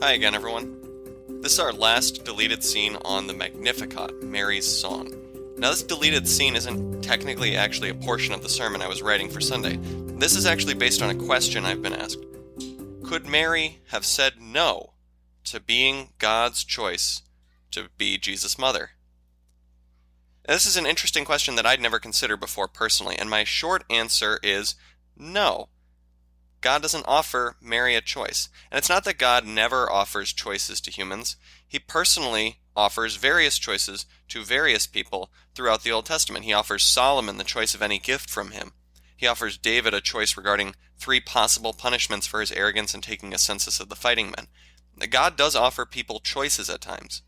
Hi again, everyone. This is our last deleted scene on the Magnificat, Mary's song. Now, this deleted scene isn't technically actually a portion of the sermon I was writing for Sunday. This is actually based on a question I've been asked. Could Mary have said no to being God's choice to be Jesus' mother? Now, this is an interesting question that I'd never considered before personally, and my short answer is no. God doesn't offer Mary a choice. And it's not that God never offers choices to humans. He personally offers various choices to various people throughout the Old Testament. He offers Solomon the choice of any gift from him. He offers David a choice regarding 3 possible punishments for his arrogance in taking a census of the fighting men. God does offer people choices at times.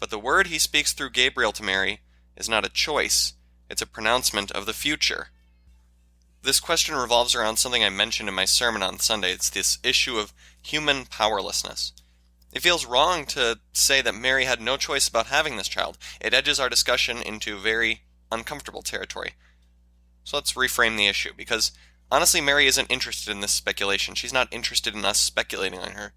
But the word he speaks through Gabriel to Mary is not a choice. It's a pronouncement of the future. This question revolves around something I mentioned in my sermon on Sunday. It's this issue of human powerlessness. It feels wrong to say that Mary had no choice about having this child. It edges our discussion into very uncomfortable territory. So let's reframe the issue, because honestly, Mary isn't interested in this speculation. She's not interested in us speculating on her.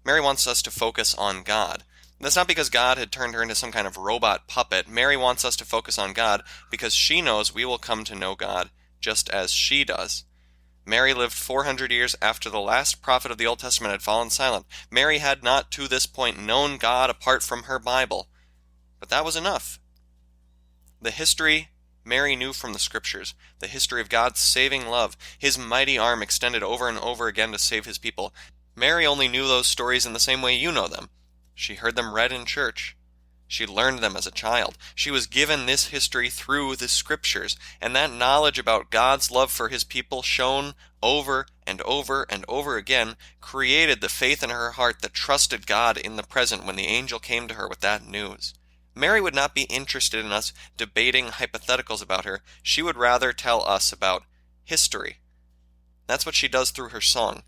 Mary wants us to focus on God. That's not because God had turned her into some kind of robot puppet. Mary wants us to focus on God because she knows we will come to know God just as she does. Mary lived 400 years after the last prophet of the Old Testament had fallen silent. Mary had not to this point known God apart from her Bible. But that was enough. The history Mary knew from the Scriptures, the history of God's saving love, his mighty arm extended over and over again to save his people. Mary only knew those stories in the same way you know them. She heard them read in church. She learned them as a child. She was given this history through the Scriptures, and that knowledge about God's love for his people, shown over and over and over again, created the faith in her heart that trusted God in the present when the angel came to her with that news. Mary would not be interested in us debating hypotheticals about her. She would rather tell us about history. That's what she does through her song.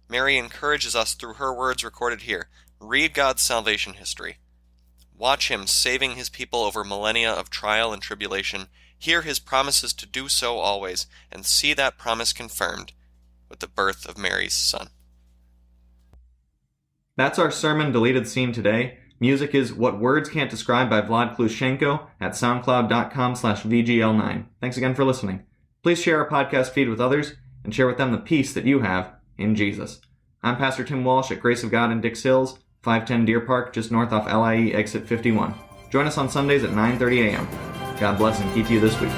Mary encourages us through her words recorded here. Read God's salvation history. Watch him saving his people over millennia of trial and tribulation. Hear his promises to do so always, and see that promise confirmed with the birth of Mary's son. That's our sermon deleted scene today. Music is What Words Can't Describe by Vlad Gluschenko at soundcloud.com/VGL9. Thanks again for listening. Please share our podcast feed with others and share with them the peace that you have in Jesus. I'm Pastor Tim Walsh at Grace of God in Dix Hills, 510 Deer Park, just north off LIE exit 51. Join us on Sundays at 9:30 a.m. God bless and keep you this week.